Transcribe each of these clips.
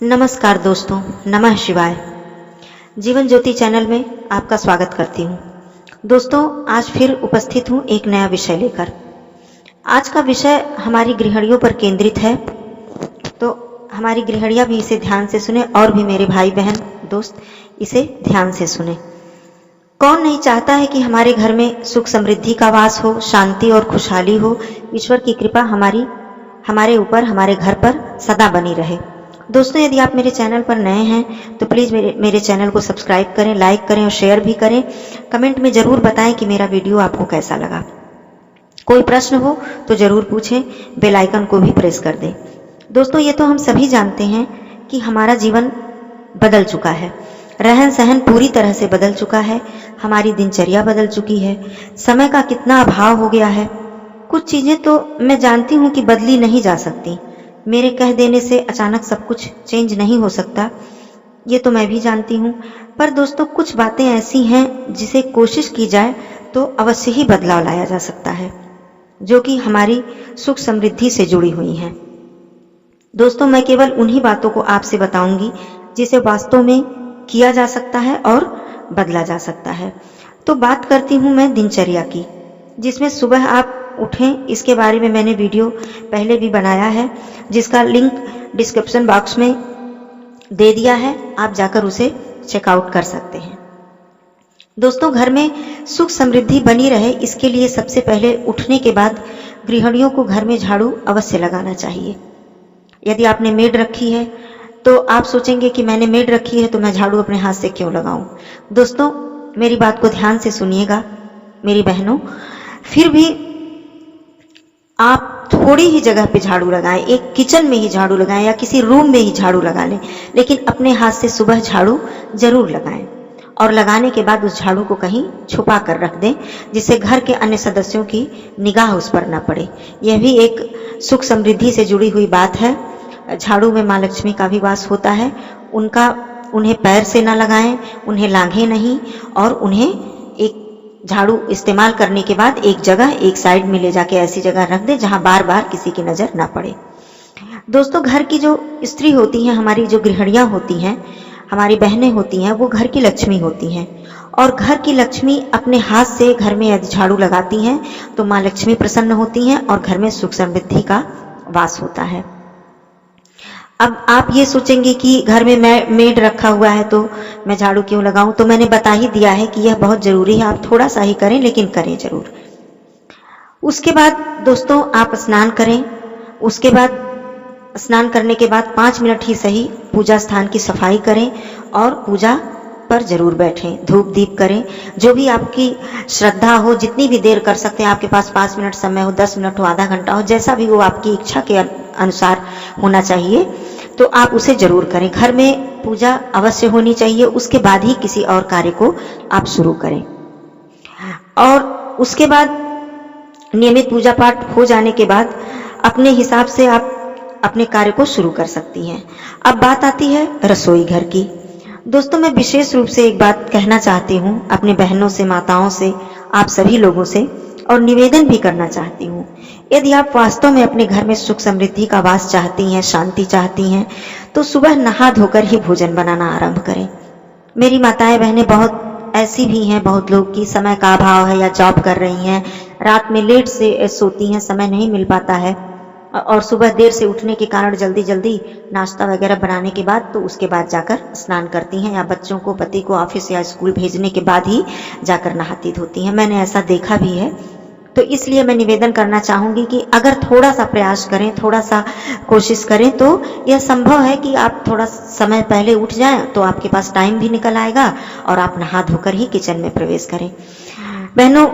नमस्कार दोस्तों, नमः शिवाय। जीवन ज्योति चैनल में आपका स्वागत करती हूँ। दोस्तों, आज फिर उपस्थित हूँ एक नया विषय लेकर। आज का विषय हमारी गृहिणियों पर केंद्रित है, तो हमारी गृहिणियाँ भी इसे ध्यान से सुने और भी मेरे भाई बहन दोस्त इसे ध्यान से सुने। कौन नहीं चाहता है कि हमारे घर में सुख समृद्धि का वास हो, शांति और खुशहाली हो, ईश्वर की कृपा हमारे ऊपर, हमारे घर पर सदा बनी रहे। दोस्तों, यदि आप मेरे चैनल पर नए हैं तो प्लीज़ मेरे चैनल को सब्सक्राइब करें, लाइक करें और शेयर भी करें। कमेंट में ज़रूर बताएं कि मेरा वीडियो आपको कैसा लगा। कोई प्रश्न हो तो ज़रूर पूछें, बेल आइकन को भी प्रेस कर दें। दोस्तों, ये तो हम सभी जानते हैं कि हमारा जीवन बदल चुका है, रहन सहन पूरी तरह से बदल चुका है, हमारी दिनचर्या बदल चुकी है, समय का कितना अभाव हो गया है। कुछ चीज़ें तो मैं जानती हूँ कि बदली नहीं जा सकती, मेरे कह देने से अचानक सब कुछ चेंज नहीं हो सकता, ये तो मैं भी जानती हूँ। पर दोस्तों, कुछ बातें ऐसी हैं जिसे कोशिश की जाए तो अवश्य ही बदलाव लाया जा सकता है, जो कि हमारी सुख समृद्धि से जुड़ी हुई हैं। दोस्तों, मैं केवल उन्हीं बातों को आपसे बताऊंगी जिसे वास्तव में किया जा सकता है और बदला जा सकता है। तो बात करती हूँ मैं दिनचर्या की, जिसमें सुबह आप उठें, इसके बारे में मैंने वीडियो पहले भी बनाया है, जिसका लिंक डिस्क्रिप्शन बॉक्स में दे दिया है, आप जाकर उसे चेकआउट कर सकते हैं। दोस्तों, घर में सुख समृद्धि बनी रहे, इसके लिए सबसे पहले उठने के बाद गृहिणियों को घर में झाड़ू अवश्य लगाना चाहिए। यदि आपने मेड रखी है तो आप सोचेंगे कि मैंने मेड रखी है तो मैं झाड़ू अपने हाथ से क्यों लगाऊं। दोस्तों, मेरी बात को ध्यान से सुनिएगा मेरी बहनों। फिर भी आप थोड़ी ही जगह पे झाड़ू लगाएं, एक किचन में ही झाड़ू लगाएं या किसी रूम में ही झाड़ू लगा लें, लेकिन अपने हाथ से सुबह झाड़ू जरूर लगाएं और लगाने के बाद उस झाड़ू को कहीं छुपा कर रख दें, जिससे घर के अन्य सदस्यों की निगाह उस पर न पड़े। यह भी एक सुख समृद्धि से जुड़ी हुई बात है। झाड़ू में माँ लक्ष्मी का भी वास होता है। उन्हें पैर से ना लगाएं, उन्हें लांघें नहीं, और उन्हें एक झाड़ू इस्तेमाल करने के बाद एक जगह, एक साइड में ले जाके ऐसी जगह रख दें जहां बार बार किसी की नजर ना पड़े। दोस्तों, घर की जो स्त्री होती हैं, हमारी जो गृहिणियां होती हैं, हमारी बहनें होती हैं, वो घर की लक्ष्मी होती हैं, और घर की लक्ष्मी अपने हाथ से घर में यदि झाड़ू लगाती हैं तो माँ लक्ष्मी प्रसन्न होती हैं और घर में सुख समृद्धि का वास होता है। अब आप ये सोचेंगे कि घर में मेड रखा हुआ है तो मैं झाड़ू क्यों लगाऊं, तो मैंने बता ही दिया है कि यह बहुत जरूरी है। आप थोड़ा सा ही करें, लेकिन करें जरूर। उसके बाद दोस्तों, आप स्नान करें। उसके बाद स्नान करने के बाद 5 मिनट ही सही पूजा स्थान की सफाई करें और पूजा पर जरूर बैठें, धूप दीप करें। जो भी आपकी श्रद्धा हो, जितनी भी देर कर सकते हैं, आपके पास 5 मिनट समय हो, 10 मिनट हो, आधा घंटा हो, जैसा भी वो आपकी इच्छा के अनुसार होना चाहिए, तो आप उसे जरूर करें। घर में पूजा अवश्य होनी चाहिए, उसके बाद ही किसी और कार्य को आप शुरू करें। और उसके बाद नियमित पूजा पाठ हो जाने के बाद अपने हिसाब से आप अपने कार्य को शुरू कर सकती हैं। अब बात आती है रसोई घर की। दोस्तों, मैं विशेष रूप से एक बात कहना चाहती हूँ अपनी बहनों से, माताओं से, आप सभी लोगों से, और निवेदन भी करना चाहती हूँ। यदि आप वास्तव में अपने घर में सुख समृद्धि का वास चाहती हैं, शांति चाहती हैं, तो सुबह नहा धोकर ही भोजन बनाना आरंभ करें। मेरी माताएं बहनें बहुत ऐसी भी हैं, बहुत लोग की समय का अभाव है या जॉब कर रही हैं, रात में लेट से सोती हैं, समय नहीं मिल पाता है, और सुबह देर से उठने के कारण जल्दी जल्दी नाश्ता वगैरह बनाने के बाद तो उसके बाद जाकर स्नान करती हैं, या बच्चों को, पति को ऑफिस या स्कूल भेजने के बाद ही जाकर नहाती धोती हैं। मैंने ऐसा देखा भी है। तो इसलिए मैं निवेदन करना चाहूँगी कि अगर थोड़ा सा प्रयास करें, थोड़ा सा कोशिश करें, तो यह संभव है कि आप थोड़ा समय पहले उठ जाएं तो आपके पास टाइम भी निकल आएगा और आप नहा धोकर ही किचन में प्रवेश करें। बहनों,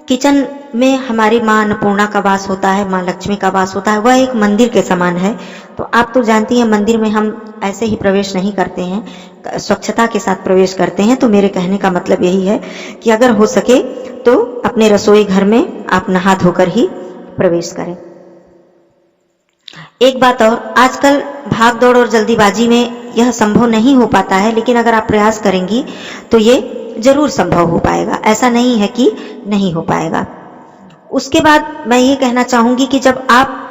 किचन में हमारी माँ अन्नपूर्णा का वास होता है, माँ लक्ष्मी का वास होता है। वह एक मंदिर के समान है। तो आप तो जानती हैं, मंदिर में हम ऐसे ही प्रवेश नहीं करते हैं, स्वच्छता के साथ प्रवेश करते हैं। तो मेरे कहने का मतलब यही है कि अगर हो सके तो अपने रसोई घर में आप नहा धोकर ही प्रवेश करें। एक बात और, आजकल भाग दौड़ और जल्दीबाजी में यह संभव नहीं हो पाता है, लेकिन अगर आप प्रयास करेंगी तो ये जरूर संभव हो पाएगा। ऐसा नहीं है कि नहीं हो पाएगा। उसके बाद मैं ये कहना चाहूंगी कि जब आप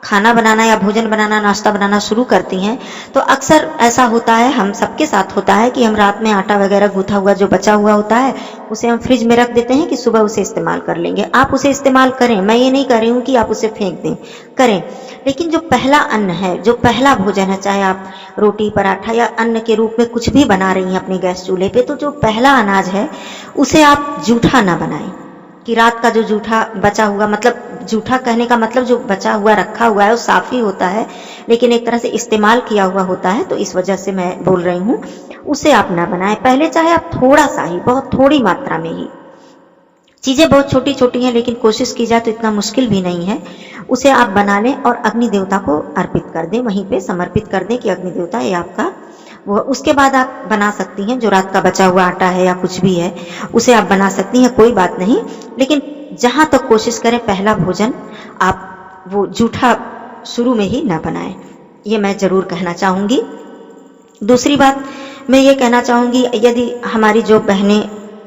खाना बनाना या भोजन बनाना, नाश्ता बनाना शुरू करती हैं तो अक्सर ऐसा होता है, हम सबके साथ होता है कि हम रात में आटा वगैरह गूथा हुआ जो बचा हुआ होता है उसे हम फ्रिज में रख देते हैं कि सुबह उसे इस्तेमाल कर लेंगे। आप उसे इस्तेमाल करें, मैं ये नहीं कह रही हूँ कि आप उसे फेंक दें, करें, लेकिन जो पहला अन्न है, जो पहला भोजन है, चाहे आप रोटी पराठा या अन्न के रूप में कुछ भी बना रही हैं अपने गैस चूल्हे पे, तो जो पहला अनाज है उसे आप जूठा ना बनाएं कि रात का जो जूठा बचा हुआ, मतलब जूठा कहने का मतलब जो बचा हुआ रखा हुआ है वो साफ ही होता है, लेकिन एक तरह से इस्तेमाल किया हुआ होता है, तो इस वजह से मैं बोल रही हूँ उसे आप ना बनाएं। पहले चाहे आप थोड़ा सा ही, बहुत थोड़ी मात्रा में ही, चीजें बहुत छोटी छोटी हैं लेकिन कोशिश की जाए तो इतना मुश्किल भी नहीं है, उसे आप बना लें और अग्नि देवता को अर्पित कर दें, वहीं पे समर्पित कर दें कि अग्नि देवता ये आपका वो। उसके बाद आप बना सकती हैं जो रात का बचा हुआ आटा है या कुछ भी है उसे आप बना सकती हैं, कोई बात नहीं, लेकिन जहां तक कोशिश करें पहला भोजन आप वो जूठा शुरू में ही ना बनाएं, ये मैं जरूर कहना चाहूंगी। दूसरी बात मैं ये कहना चाहूंगी, यदि हमारी जो बहनें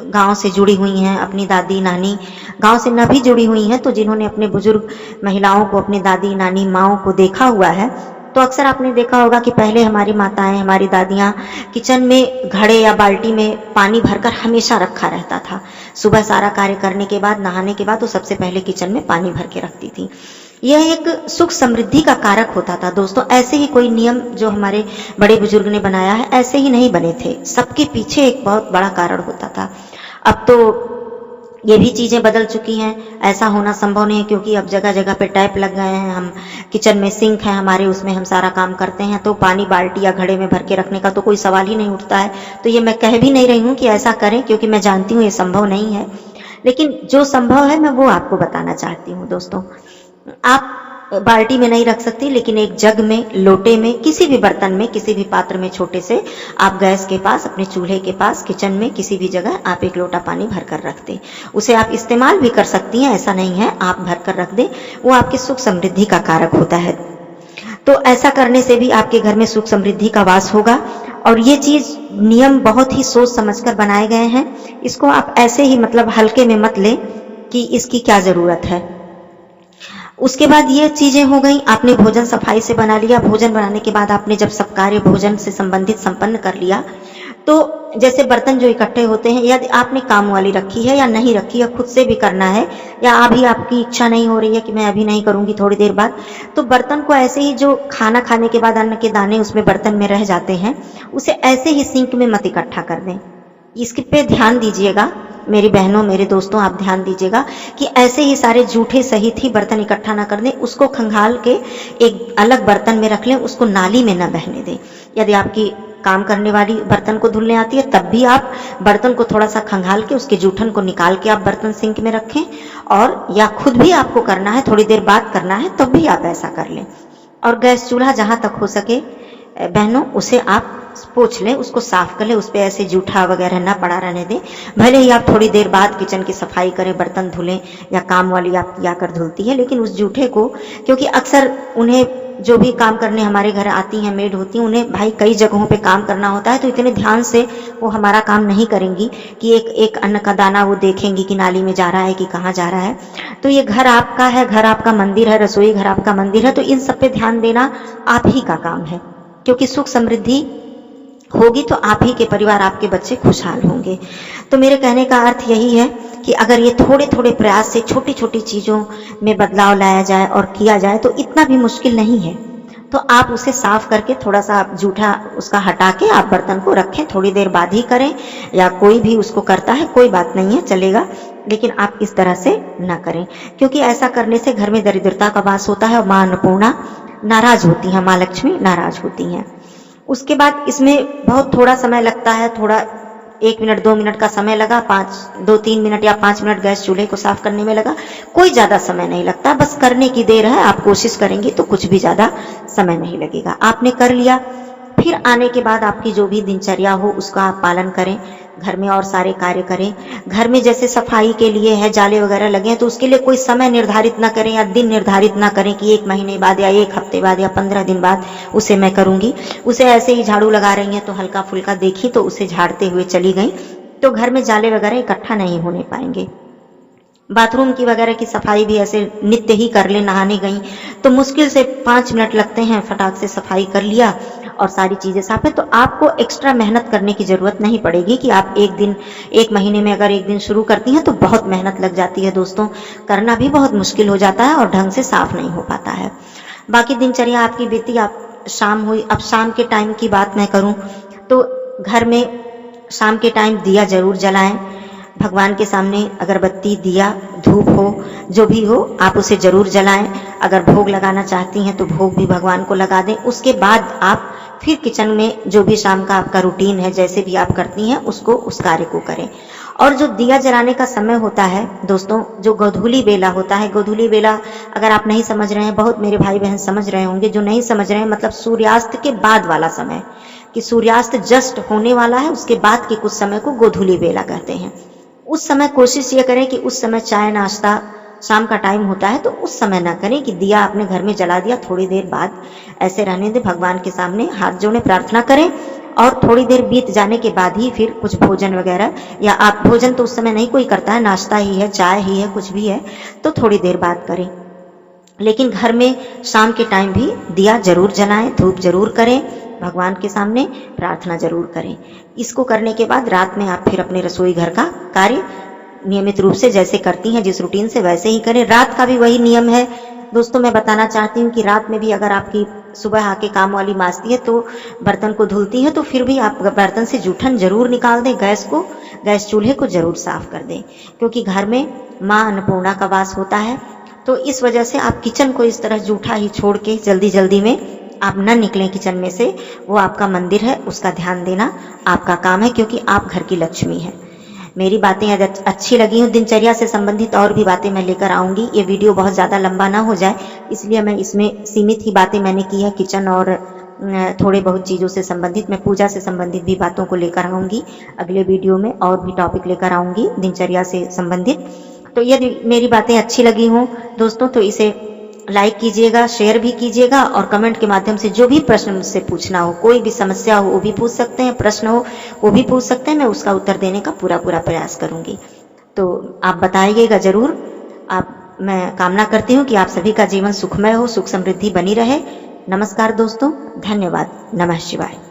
गांव से जुड़ी हुई हैं, अपनी दादी नानी गांव से न भी जुड़ी हुई हैं, तो जिन्होंने अपने बुजुर्ग महिलाओं को, अपनी दादी नानी माओं को देखा हुआ है, तो अक्सर आपने देखा होगा कि पहले हमारी माताएं, हमारी दादियां किचन में घड़े या बाल्टी में पानी भरकर हमेशा रखा रहता था। सुबह सारा कार्य करने के बाद, नहाने के बाद, तो सबसे पहले किचन में पानी भर के रखती थी। यह एक सुख समृद्धि का कारक होता था दोस्तों। ऐसे ही कोई नियम जो हमारे बड़े बुजुर्ग ने बनाया है ऐसे ही नहीं बने थे, सबके पीछे एक बहुत बड़ा कारण होता था। अब तो ये भी चीजें बदल चुकी हैं, ऐसा होना संभव नहीं है क्योंकि अब जगह जगह पे टैप लग गए हैं, हम किचन में सिंक है हमारे, उसमें हम सारा काम करते हैं, तो पानी बाल्टी या घड़े में भर के रखने का तो कोई सवाल ही नहीं उठता है। तो ये मैं कह भी नहीं रही हूँ कि ऐसा करें, क्योंकि मैं जानती हूँ ये संभव नहीं है, लेकिन जो संभव है मैं वो आपको बताना चाहती हूँ दोस्तों। आप बाल्टी में नहीं रख सकती, लेकिन एक जग में, लोटे में, किसी भी बर्तन में, किसी भी पात्र में छोटे से आप गैस के पास, अपने चूल्हे के पास, किचन में किसी भी जगह आप एक लोटा पानी भरकर रख दें। उसे आप इस्तेमाल भी कर सकती हैं, ऐसा नहीं है, आप भरकर रख दें, वो आपकी सुख समृद्धि का कारक होता है। तो ऐसा करने से भी आपके घर में सुख समृद्धि का वास होगा। और ये चीज, नियम बहुत ही सोच समझकर बनाए गए हैं, इसको आप ऐसे ही मतलब हल्के में मत लें कि इसकी क्या जरूरत है। उसके बाद ये चीजें हो गई, आपने भोजन सफाई से बना लिया। भोजन बनाने के बाद आपने जब सब कार्य भोजन से संबंधित संपन्न कर लिया, तो जैसे बर्तन जो इकट्ठे होते हैं, यदि आपने काम वाली रखी है या नहीं रखी है, खुद से भी करना है, या अभी आपकी इच्छा नहीं हो रही है कि मैं अभी नहीं करूंगी, थोड़ी देर बाद, तो बर्तन को ऐसे ही, जो खाना खाने के बाद अन्न के दाने उसमें बर्तन में रह जाते हैं, उसे ऐसे ही सिंक में मत इकट्ठा कर दें। इसके पे ध्यान दीजिएगा मेरी बहनों, मेरे दोस्तों, आप ध्यान दीजिएगा कि ऐसे ही सारे जूठे सहित ही बर्तन इकट्ठा ना कर दें, उसको खंगाल के एक अलग बर्तन में रख लें, उसको नाली में ना बहने दें। यदि आपकी काम करने वाली बर्तन को धुलने आती है, तब भी आप बर्तन को थोड़ा सा खंगाल के, उसके जूठन को निकाल के आप बर्तन सिंक में रखें, और या खुद भी आपको करना है, थोड़ी देर बाद करना है, तब भी आप ऐसा कर लें। और गैस चूल्हा जहां तक हो सके बहनों, उसे आप पोंछ लें, उसको साफ कर लें, उस पर ऐसे जूठा वगैरह ना पड़ा रहने दें। भले ही आप थोड़ी देर बाद किचन की सफाई करें, बर्तन धुलें, या काम वाली आप किया कर धुलती है, लेकिन उस जूठे को, क्योंकि अक्सर उन्हें जो भी काम करने हमारे घर आती हैं, मेड होती हैं, उन्हें भाई कई जगहों पे काम करना होता है, तो इतने ध्यान से वो हमारा काम नहीं करेंगी कि एक एक अन्न का दाना वो देखेंगी कि नाली में जा रहा है कि कहाँ जा रहा है। तो ये घर आपका है, घर आपका मंदिर है, रसोई घर आपका मंदिर है, तो इन सब पे ध्यान देना आप ही का काम है, क्योंकि सुख समृद्धि होगी तो आप ही के परिवार, आपके बच्चे खुशहाल होंगे। तो मेरे कहने का अर्थ यही है कि अगर ये थोड़े थोड़े प्रयास से छोटी छोटी चीजों में बदलाव लाया जाए और किया जाए तो इतना भी मुश्किल नहीं है। तो आप उसे साफ करके थोड़ा सा जूठा उसका हटा के आप बर्तन को रखें, थोड़ी देर बाद ही करें, या कोई भी उसको करता है कोई बात नहीं है, चलेगा, लेकिन आप इस तरह से ना करें, क्योंकि ऐसा करने से घर में दरिद्रता का वास होता है और माँ अन्नपूर्णा नाराज होती हैं, माँ लक्ष्मी नाराज होती हैं। उसके बाद इसमें बहुत थोड़ा समय लगता है, थोड़ा 1 मिनट 2 मिनट का समय लगा, 2-3 मिनट या 5 मिनट गैस चूल्हे को साफ करने में लगा, कोई ज्यादा समय नहीं लगता, बस करने की देर है। आप कोशिश करेंगे तो कुछ भी ज्यादा समय नहीं लगेगा। आपने कर लिया, फिर आने के बाद आपकी जो भी दिनचर्या हो उसका आप पालन करें, घर में और सारे कार्य करें। घर में जैसे सफाई के लिए है, जाले वगैरह लगे हैं, तो उसके लिए कोई समय निर्धारित ना करें या दिन निर्धारित ना करें कि 1 महीने बाद या 1 हफ्ते बाद या 15 दिन बाद उसे मैं करूंगी। उसे ऐसे ही झाड़ू लगा रही हैं तो हल्का फुल्का देखी तो उसे झाड़ते हुए चली गई, तो घर में जाले वगैरह इकट्ठा नहीं होने पाएंगे। बाथरूम की वगैरह की सफाई भी ऐसे नित्य ही कर ले, नहाने गई तो मुश्किल से 5 मिनट लगते हैं, फटाक से सफाई कर लिया और सारी चीज़ें साफ है। तो आपको एक्स्ट्रा मेहनत करने की ज़रूरत नहीं पड़ेगी कि आप एक महीने में अगर एक दिन शुरू करती हैं तो बहुत मेहनत लग जाती है दोस्तों, करना भी बहुत मुश्किल हो जाता है और ढंग से साफ नहीं हो पाता है। बाकी दिनचर्या आपकी बीती, आप शाम हुई, अब शाम के टाइम की बात मैं करूँ तो घर में शाम के टाइम दिया ज़रूर जलाएं, भगवान के सामने अगरबत्ती, दिया, धूप हो, जो भी हो आप उसे ज़रूर जलाएं। अगर भोग लगाना चाहती हैं तो भोग भी भगवान को लगा दें। उसके बाद आप फिर किचन में जो भी शाम का आपका रूटीन है, जैसे भी आप करती हैं उसको, उस कार्य को करें। और जो दिया जलाने का समय होता है दोस्तों, जो गोधूली बेला होता है, गोधूली बेला अगर आप नहीं समझ रहे हैं, बहुत मेरे भाई बहन समझ रहे होंगे, जो नहीं समझ रहे हैं मतलब सूर्यास्त के बाद वाला समय, कि सूर्यास्त जस्ट होने वाला है उसके बाद के कुछ समय को गोधूली बेला कहते हैं। उस समय कोशिश ये करें कि उस समय चाय नाश्ता शाम का टाइम होता है तो उस समय ना करें कि दिया आपने घर में जला दिया, थोड़ी देर बाद ऐसे रहने दें, भगवान के सामने हाथ जोड़े प्रार्थना करें और थोड़ी देर बीत जाने के बाद ही फिर कुछ भोजन वगैरह, या आप भोजन तो उस समय नहीं कोई करता है, नाश्ता ही है, चाय ही है, कुछ भी है तो थोड़ी देर बाद करें। लेकिन घर में शाम के टाइम भी दिया जरूर जलाएं, धूप जरूर करें, भगवान के सामने प्रार्थना जरूर करें। इसको करने के बाद रात में आप फिर अपने रसोई घर का कार्य नियमित रूप से जैसे करती हैं, जिस रूटीन से, वैसे ही करें। रात का भी वही नियम है दोस्तों। मैं बताना चाहती हूँ कि रात में भी अगर आपकी सुबह आके काम वाली मांजती है तो बर्तन को धुलती है तो फिर भी आप बर्तन से जूठन जरूर निकाल दें, गैस चूल्हे को जरूर साफ कर दें, क्योंकि घर में माँ अन्नपूर्णा का वास होता है। तो इस वजह से आप किचन को इस तरह जूठा ही छोड़ के जल्दी जल्दी में आप न निकलें किचन में से। वो आपका मंदिर है, उसका ध्यान देना आपका काम है, क्योंकि आप घर की लक्ष्मी हैं। मेरी बातें अगर अच्छी लगी हो, दिनचर्या से संबंधित और भी बातें मैं लेकर आऊँगी। ये वीडियो बहुत ज़्यादा लंबा ना हो जाए इसलिए मैं इसमें सीमित ही बातें मैंने की है, किचन और थोड़े बहुत चीज़ों से संबंधित। मैं पूजा से संबंधित भी बातों को लेकर आऊँगी अगले वीडियो में, और भी टॉपिक लेकर आऊँगी दिनचर्या से संबंधित। तो यदि मेरी बातें अच्छी लगी हों दोस्तों तो इसे लाइक कीजिएगा, शेयर भी कीजिएगा, और कमेंट के माध्यम से जो भी प्रश्न मुझसे पूछना हो, कोई भी समस्या हो वो भी पूछ सकते हैं, प्रश्न हो वो भी पूछ सकते हैं, मैं उसका उत्तर देने का पूरा प्रयास करूंगी। तो आप बताइएगा ज़रूर। मैं कामना करती हूँ कि आप सभी का जीवन सुखमय हो, सुख समृद्धि बनी रहे। नमस्कार दोस्तों, धन्यवाद, नमः शिवाय।